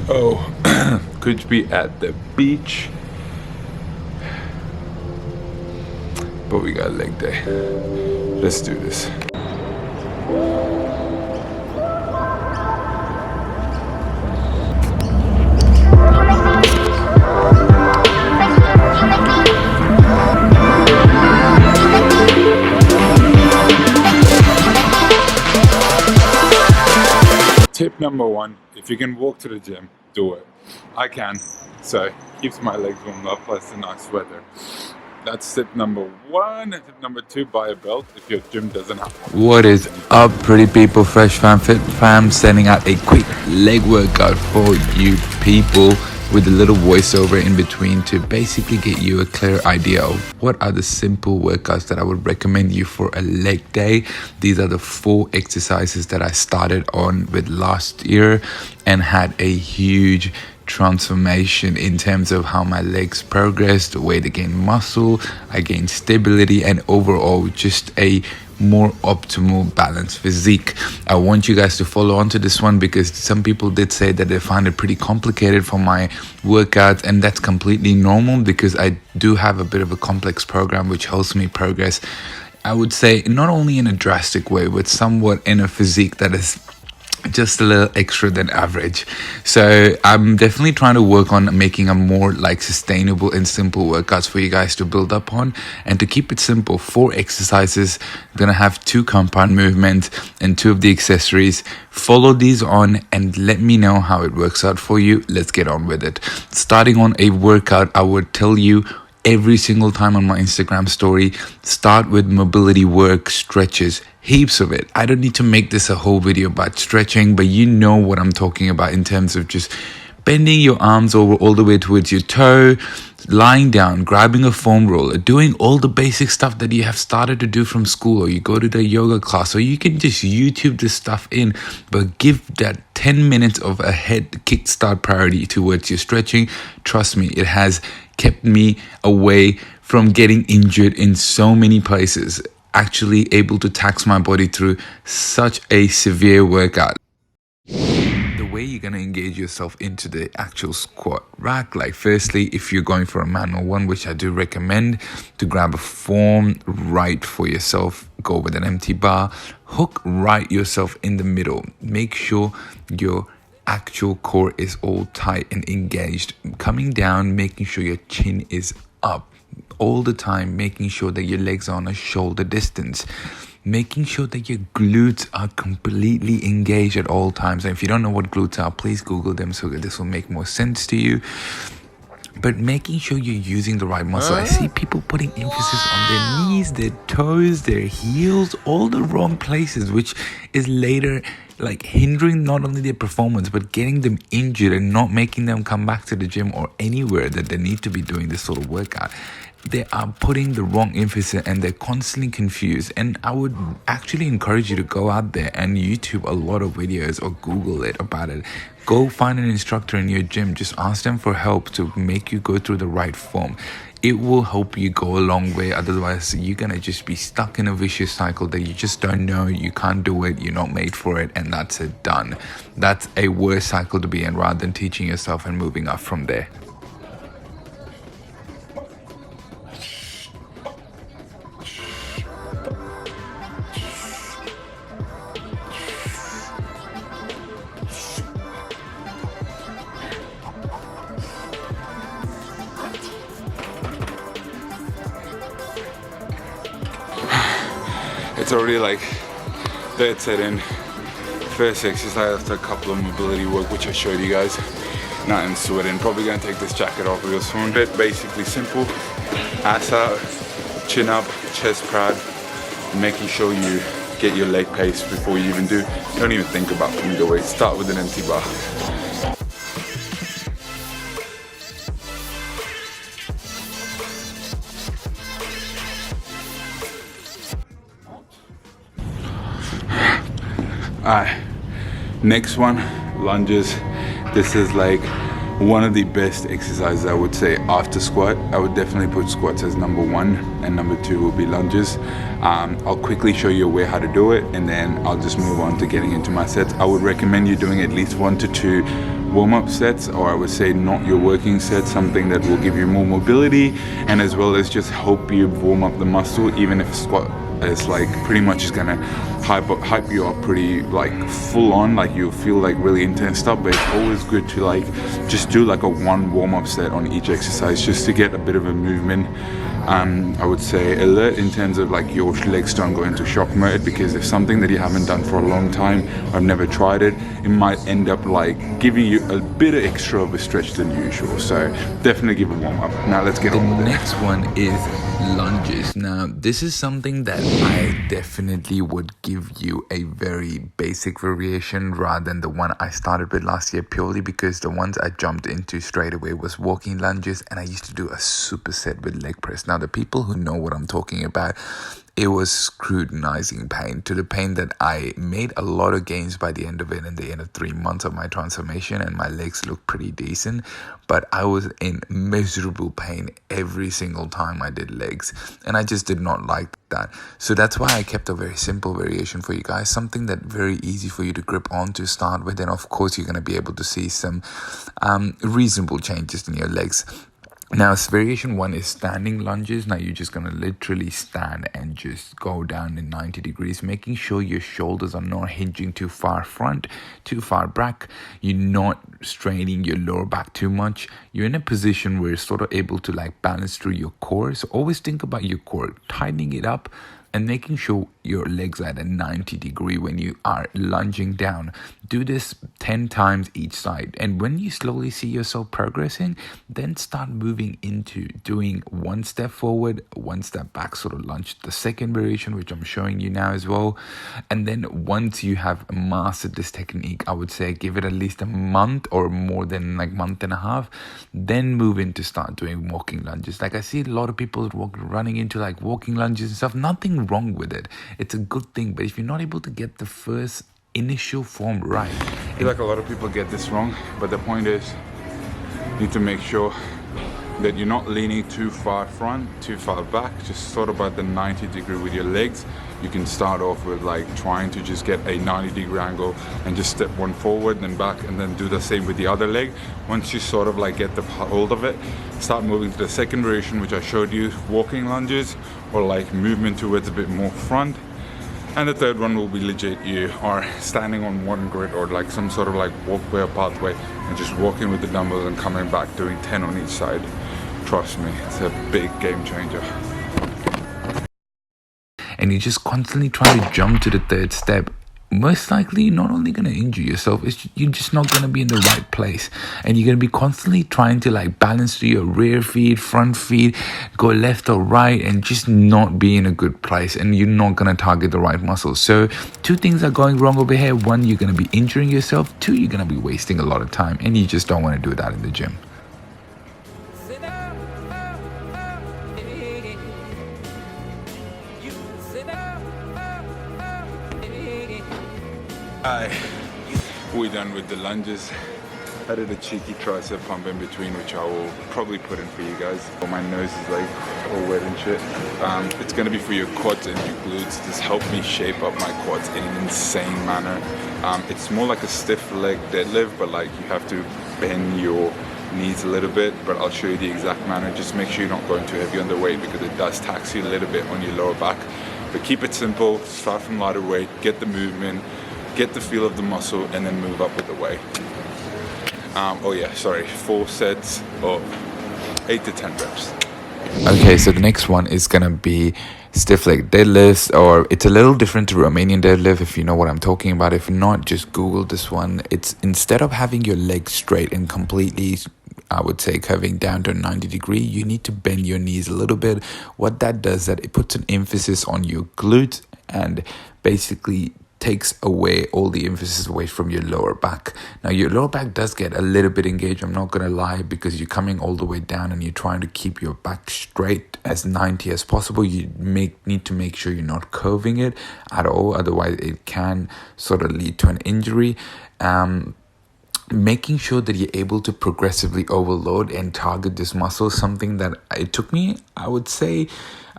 Oh, could be at the beach, but we got leg day. Let's do this. Tip number one, if you can walk to the gym, do it. I can, so keeps my legs warmed up plus the nice weather. That's tip number one. And tip number two, buy a belt if your gym doesn't have one. What is up, pretty people? Fresh Fam Fit Fam sending out a quick leg workout for you people with a little voiceover in between to basically get you a clear idea of what are the simple workouts that I would recommend you for a leg day. These are the 4 exercises that I started on with last year and had a huge transformation in terms of how my legs progressed, weight to gain muscle, I gained stability, and overall just a more optimal balanced physique. I want you guys to follow on to this one because some people did say that they find it pretty complicated for my workouts, and that's completely normal because I do have a bit of a complex program which helps me progress, I would say, not only in a drastic way but somewhat in a physique that is just a little extra than average. So I'm definitely trying to work on making a more like sustainable and simple workouts for you guys to build up on. And to keep it simple, 4 exercises. I'm gonna have 2 compound movements and 2 of the accessories. Follow these on and let me know how it works out for you. Let's get on with it. Starting on a workout, I would tell you every single time on my Instagram story, start with mobility work, stretches, heaps of it. I don't need to make this a whole video about stretching, but you know what I'm talking about in terms of just bending your arms over all the way towards your toe, lying down, grabbing a foam roller, doing all the basic stuff that you have started to do from school, or you go to the yoga class, or you can just YouTube this stuff in, but give that 10 minutes of a head kickstart priority towards your stretching. Trust me, it has kept me away from getting injured in so many places, actually able to tax my body through such a severe workout. The way you're going to engage yourself into the actual squat rack, like firstly, if you're going for a manual one, which I do recommend, to grab a form right for yourself, go with an empty bar, hook right yourself in the middle, make sure your actual core is all tight and engaged, coming down, making sure your chin is up all the time, making sure that your legs are on a shoulder distance, making sure that your glutes are completely engaged at all times. And if you don't know what glutes are, please Google them so that this will make more sense to you. But making sure you're using the right muscle. I see people putting emphasis on their knees, their toes, their heels, all the wrong places, which is later like hindering not only their performance but getting them injured and not making them come back to the gym or anywhere that they need to be doing this sort of workout. They are putting the wrong emphasis and they're constantly confused. And I would actually encourage you to go out there and YouTube a lot of videos or Google it about it. Go find an instructor in your gym. Just ask them for help to make you go through the right form. It will help you go a long way. Otherwise, you're going to just be stuck in a vicious cycle that you just don't know. You can't do it. You're not made for it. And that's it, done. That's a worse cycle to be in rather than teaching yourself and moving up from there. It's already like third set in, first exercise after a couple of mobility work which I showed you guys. Now I'm sweating, probably gonna take this jacket off real soon. Basically simple, ass out, chin up, chest proud, making sure you get your leg pace before you even do. Don't even think about putting the weight, start with an empty bar. Alright, next one, lunges. This is like one of the best exercises I would say after squat. I would definitely put squats as number 1 and number 2 will be lunges. I'll quickly show you a way how to do it and then I'll just move on to getting into my sets. I would recommend you doing at least 1 to 2 warm-up sets, or I would say not your working sets, something that will give you more mobility and as well as just help you warm up the muscle, even if squat is like pretty much is gonna hype you up pretty like full on, like you feel like really intense stuff. But it's always good to like just do like a one warm-up set on each exercise just to get a bit of a movement. I would say alert in terms of like your legs don't go into shock mode, because if something that you haven't done for a long time, I've never tried it, it might end up like giving you a bit of extra of a stretch than usual. So definitely give a warm up. Now let's get on with it. The next one is lunges. Now this is something that I definitely would give you a very basic variation rather than the one I started with last year, purely because the ones I jumped into straight away was walking lunges, and I used to do a superset with leg press. Now the people who know what I'm talking about, it was scrutinizing pain, to the pain that I made a lot of gains by the end of it, in the end of 3 months of my transformation, and my legs looked pretty decent, but I was in miserable pain every single time I did legs, and I just did not like that. So that's why I kept a very simple variation for you guys, something that very easy for you to grip on to start with, and of course you're going to be able to see some reasonable changes in your legs. Now, variation 1 is standing lunges. Now, you're just going to literally stand and just go down in 90 degrees, making sure your shoulders are not hinging too far front, too far back. You're not straining your lower back too much. You're in a position where you're sort of able to like balance through your core. So always think about your core, tightening it up and making sure your legs are at a 90 degree when you are lunging down. Do this 10 times each side, and when you slowly see yourself progressing, then start moving into doing one step forward, one step back sort of lunge, the second variation, which I'm showing you now as well. And then once you have mastered this technique, I would say give it at least a month or more than like month and a half, then move in to start doing walking lunges. Like I see a lot of people running into like walking lunges and stuff. Nothing wrong with it, it's a good thing, but if you're not able to get the first initial form right, I feel like a lot of people get this wrong, but the point is you need to make sure that you're not leaning too far front, too far back, just sort of about the 90 degree with your legs. You can start off with like trying to just get a 90 degree angle and just step one forward then back, and then do the same with the other leg. Once you sort of like get the hold of it, start moving to the second variation, which I showed you, walking lunges, or like movement towards a bit more front. And the third one will be legit, you are standing on one grid or like some sort of like walkway or pathway and just walking with the dumbbells and coming back, doing 10 on each side. Trust me, it's a big game changer. And you just constantly try to jump to the third step, most likely you're not only going to injure yourself, you're just not going to be in the right place, and you're going to be constantly trying to like balance through your rear feet, front feet, go left or right, and just not be in a good place, and you're not going to target the right muscles. So 2 things are going wrong over here. 1, you're going to be injuring yourself. 2, you're going to be wasting a lot of time, and you just don't want to do that in the gym. We're done with the lunges. I did a cheeky tricep pump in between, which I will probably put in for you guys. My nose is like all wet and shit. It's gonna be for your quads and your glutes. This helped me shape up my quads in an insane manner. It's more like a stiff leg deadlift, but like you have to bend your knees a little bit, but I'll show you the exact manner. Just make sure you're not going too heavy on the weight, because it does tax you a little bit on your lower back. But keep it simple, start from lighter weight, get the movement, get the feel of the muscle, and then move up with the weight. 4 sets of 8 to 10 reps. Okay, so the next one is gonna be stiff leg deadlifts, or it's a little different to Romanian deadlift, if you know what I'm talking about. If not, just Google this one. It's instead of having your legs straight and completely, I would say, curving down to 90 degree, you need to bend your knees a little bit. What that does, that it puts an emphasis on your glutes and basically takes away all the emphasis away from your lower back. Now your lower back does get a little bit engaged, I'm not gonna lie, because you're coming all the way down and you're trying to keep your back straight as 90 as possible. You need to make sure you're not curving it at all, otherwise it can sort of lead to an injury. Making sure that you're able to progressively overload and target this muscle, something that it took me, I would say,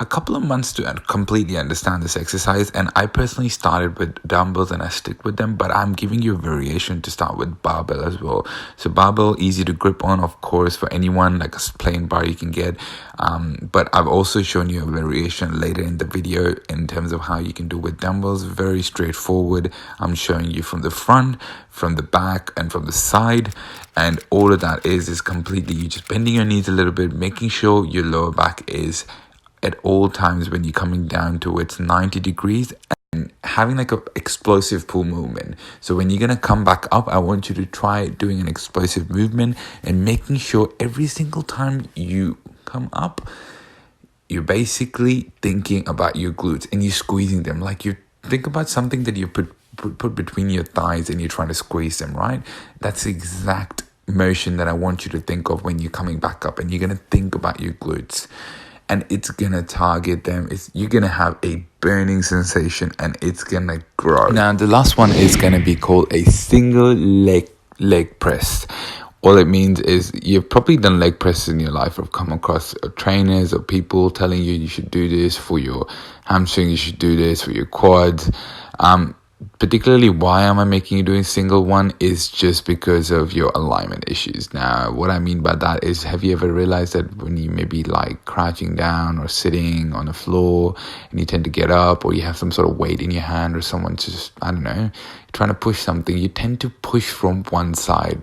a couple of months to completely understand this exercise. And I personally started with dumbbells and I stick with them, but I'm giving you a variation to start with barbell as well. So barbell, easy to grip on, of course, for anyone, like a plain bar you can get. But I've also shown you a variation later in the video in terms of how you can do with dumbbells. Very straightforward. I'm showing you from the front, from the back, and from the side. And all of that is completely you just bending your knees a little bit, making sure your lower back is at all times when you're coming down towards 90 degrees, and having like a explosive pull movement. So when you're going to come back up, I want you to try doing an explosive movement and making sure every single time you come up, you're basically thinking about your glutes and you're squeezing them. Like you think about something that you put between your thighs and you're trying to squeeze them, right? That's the exact motion that I want you to think of when you're coming back up, and you're going to think about your glutes and it's going to target them. You're going to have a burning sensation and it's going to grow. Now, the last one is going to be called a single leg press. All it means is you've probably done leg presses in your life or come across trainers or people telling you should do this for your hamstring, you should do this for your quads. Particularly why am I making you doing single one is just because of your alignment issues. Now, what I mean by that is, have you ever realized that when you maybe like crouching down or sitting on the floor and you tend to get up, or you have some sort of weight in your hand, or someone just, I don't know, trying to push something, you tend to push from one side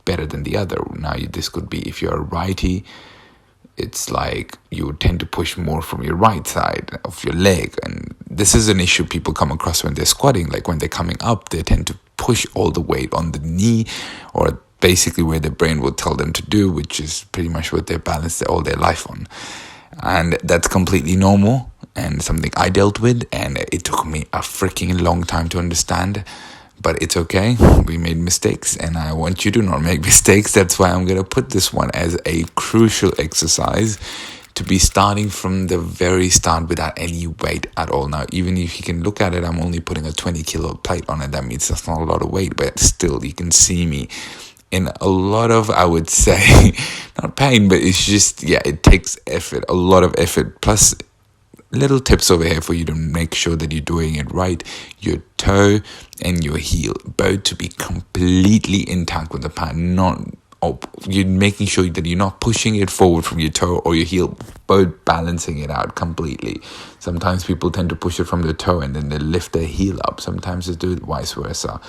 better than the other. Now, this could be if you're a righty, it's like you tend to push more from your right side of your leg. And this is an issue people come across when they're squatting. Like when they're coming up, they tend to push all the weight on the knee, or basically where the brain will tell them to do, which is pretty much what they balance all their life on. And that's completely normal and something I dealt with, and it took me a freaking long time to understand. But it's okay. We made mistakes and I want you to not make mistakes. That's why I'm going to put this one as a crucial exercise to be starting from the very start without any weight at all. Now, even if you can look at it, I'm only putting a 20 kilo plate on it. That means that's not a lot of weight, but still you can see me in a lot of, I would say, not pain, but it's just, it takes effort, a lot of effort. Plus, little tips over here for you to make sure that you're doing it right. Your toe and your heel, both to be completely intact with the pad. You're making sure that you're not pushing it forward from your toe or your heel, both balancing it out completely. Sometimes people tend to push it from the toe and then they lift their heel up. Sometimes they do it vice versa.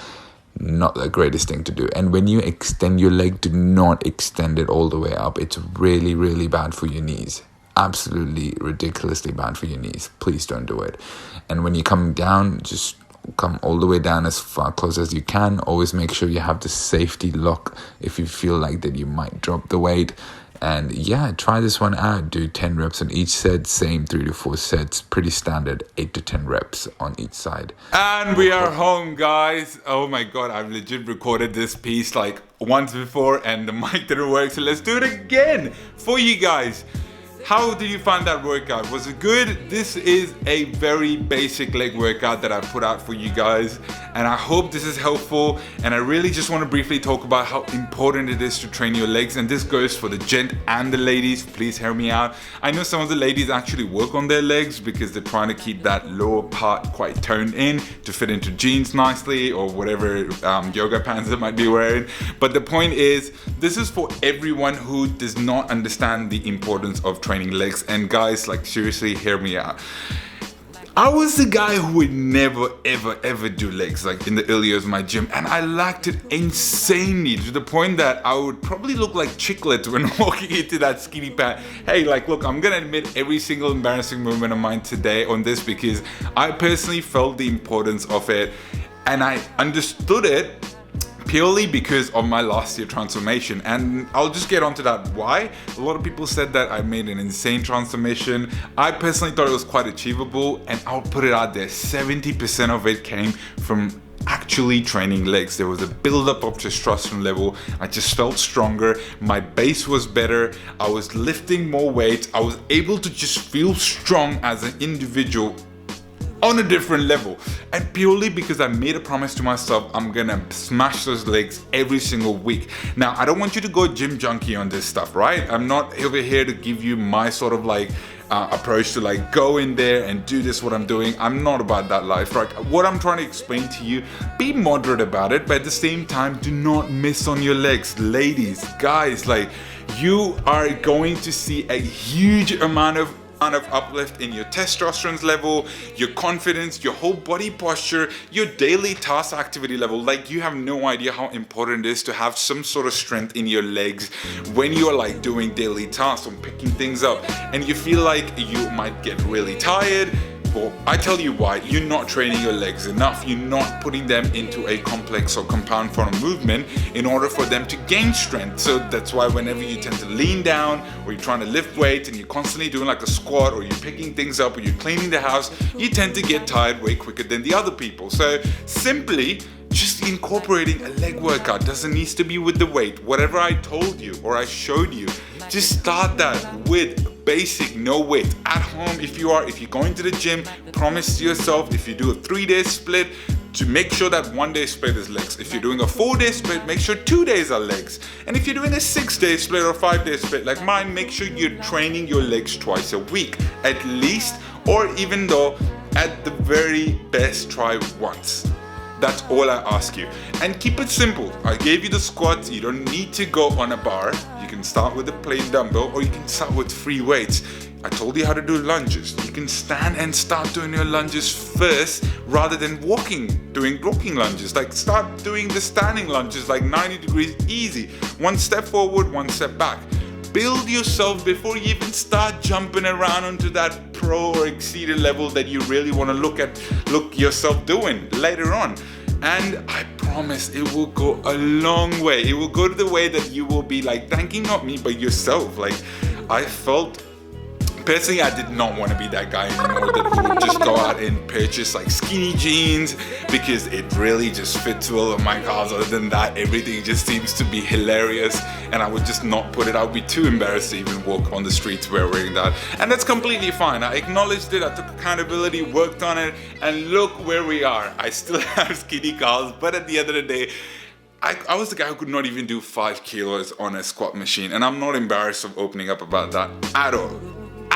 Not the greatest thing to do. And when you extend your leg, do not extend it all the way up. It's really, really bad for your knees. Absolutely ridiculously bad for your knees. Please don't do it. And when you're coming down, just come all the way down as far close as you can. Always make sure you have the safety lock if you feel like that you might drop the weight. And try this one out. Do 10 reps on each set. Same 3 to 4 sets. Pretty standard 8 to 10 reps on each side. And we are home, guys. Oh my god, I've legit recorded this piece like once before and the mic didn't work, so let's do it again for you guys. How did you find that workout? Was it good? This is a very basic leg workout that I put out for you guys, and I hope this is helpful. And I really just want to briefly talk about how important it is to train your legs, and this goes for the gent and the ladies. Please hear me out. I know some of the ladies actually work on their legs because they're trying to keep that lower part quite toned in to fit into jeans nicely or whatever yoga pants they might be wearing. But the point is, this is for everyone who does not understand the importance of training legs. And guys, like seriously, hear me out. I was the guy who would never ever do legs like in the early years of my gym, and I lacked it insanely to the point that I would probably look like chiclets when walking into that skinny pant. Hey, like look, I'm gonna admit every single embarrassing moment of mine today on this because I personally felt the importance of it and I understood it purely because of my last year transformation. And I'll just get onto that why. A lot of people said that I made an insane transformation. I personally thought it was quite achievable, and I'll put it out there, 70% of it came from actually training legs. There was a build-up of testosterone level. I just felt stronger. My base was better. I was lifting more weight. I was able to just feel strong as an individual on a different level, and purely because I made a promise to myself, I'm gonna smash those legs every single week. Now, I don't want you to go gym junkie on this stuff, right? I'm not over here to give you my sort of like approach to like go in there and do this what I'm doing. I'm not about that life, right? What I'm trying to explain to you, be moderate about it, but at the same time, do not miss on your legs. Ladies, guys, like you are going to see a huge amount of uplift in your testosterone level, your confidence, your whole body posture, your daily task activity level. Like you have no idea how important it is to have some sort of strength in your legs when you're like doing daily tasks or picking things up and you feel like you might get really tired. Well, I tell you why. You're not training your legs enough. You're not putting them into a complex or compound form of movement in order for them to gain strength. So that's why whenever you tend to lean down or you're trying to lift weights and you're constantly doing like a squat or you're picking things up or you're cleaning the house, you tend to get tired way quicker than the other people. So simply just incorporating a leg workout doesn't need to be with the weight. Whatever I told you or I showed you, just start that with basic, no weight. At home, if you're going to the gym, promise to yourself, if you do a 3-day split, to make sure that 1 day split is legs. If you're doing a 4-day split, make sure 2 days are legs. And if you're doing a 6-day split or 5-day split like mine, make sure you're training your legs twice a week, at least, or even though at the very best try once. That's all I ask you. And keep it simple. I gave you the squats. You don't need to go on a bar. You can start with a plain dumbbell or you can start with free weights. I told you how to do lunges. You can stand and start doing your lunges first rather than doing walking lunges. Like start doing the standing lunges like 90 degrees easy. 1 step forward, 1 step back. Build yourself before you even start jumping around onto that pro or exceeded level that you really want to look yourself doing later on. And I promise it will go a long way. It will go to the way that you will be like thanking not me but yourself. Like I felt personally, I did not want to be that guy anymore that would just go out and purchase like skinny jeans because it really just fits well on my cars. Other than that, everything just seems to be hilarious and I would just not put it. I would be too embarrassed to even walk on the streets wearing that. And that's completely fine. I acknowledged it, I took accountability, worked on it, and look where we are. I still have skinny cars, but at the end of the day, I was the guy who could not even do 5 kilos on a squat machine, and I'm not embarrassed of opening up about that at all.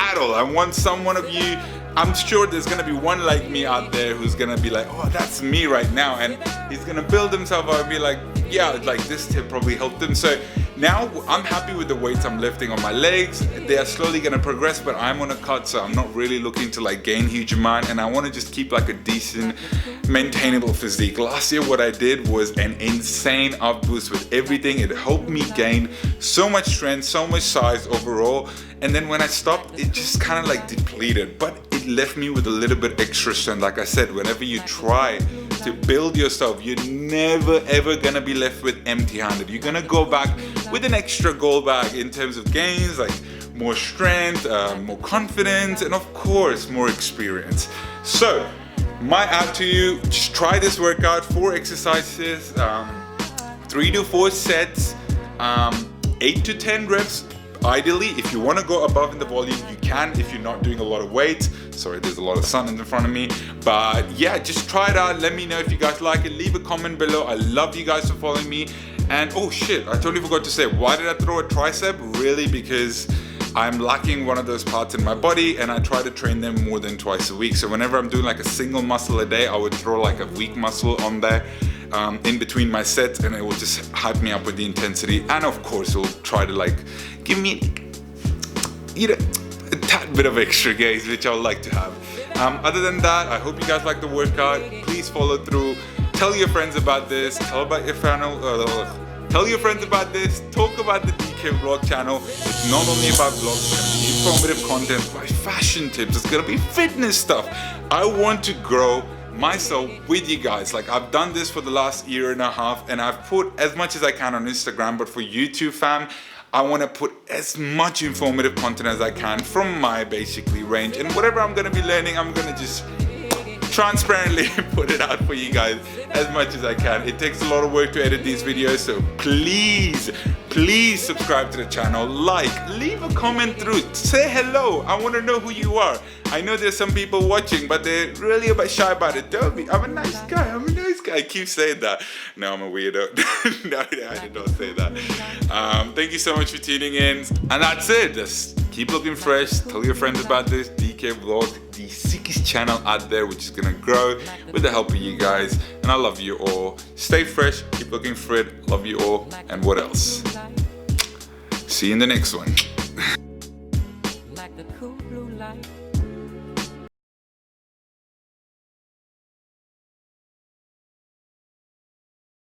I want someone of you, I'm sure there's gonna be one like me out there who's gonna be like, oh, that's me right now, and he's gonna build himself up and be like, yeah, like this tip probably helped him. So now I'm happy with the weights I'm lifting on my legs. They are slowly gonna progress, but I'm on a cut, so I'm not really looking to like gain huge amount, and I wanna just keep like a decent, maintainable physique. Last year what I did was an insane up boost with everything. It helped me gain so much strength, so much size overall, and then when I stopped, it just kind of like depleted, but it left me with a little bit extra strength. Like I said, whenever you try to build yourself, you're never ever gonna be left with empty-handed. You're gonna go back with an extra goal bag in terms of gains, like more strength, more confidence, and of course more experience. So my ad to you, just try this workout. 4 exercises, 3 to 4 sets, 8 to 10 reps. Ideally, if you want to go above in the volume, you can if you're not doing a lot of weight. Sorry, there's a lot of sun in front of me. But yeah, just try it out. Let me know if you guys like it. Leave a comment below. I love you guys for following me. And oh shit, I totally forgot to say, why did I throw a tricep? Really, because I'm lacking one of those parts in my body and I try to train them more than twice a week. So whenever I'm doing like a single muscle a day, I would throw like a weak muscle on there in between my sets, and it will just hype me up with the intensity. And of course, it will try to like give me a tad bit of extra gains, which I would like to have. Other than that, I hope you guys like the workout. Please follow through. Tell your friends about this. Tell your friends about this. Talk about the DK vlog channel. It's not only about vlogs, it's gonna be informative content, my fashion tips, it's gonna be fitness stuff. I want to grow myself with you guys. Like I've done this for the last 1.5 years and I've put as much as I can on Instagram, but for YouTube fam, I want to put as much informative content as I can from my basically range, and whatever I'm going to be learning, I'm going to just transparently put it out for you guys as much as I can. It takes a lot of work to edit these videos, so please subscribe to the channel, leave a comment through, say hello. I want to know who you are. I know there's some people watching, but they're really a bit shy about it. Don't be. I'm a nice guy. I keep saying that. No, I'm a weirdo. No, I did not say that. Thank you so much for tuning in, and that's it. Just keep looking fresh. Tell your friends about this DK vlog, the sickest channel out there, which is gonna grow with the help of you guys. And I love you all. Stay fresh, keep looking fresh. Love you all. And what else? See you in the next one. Like the cool blue light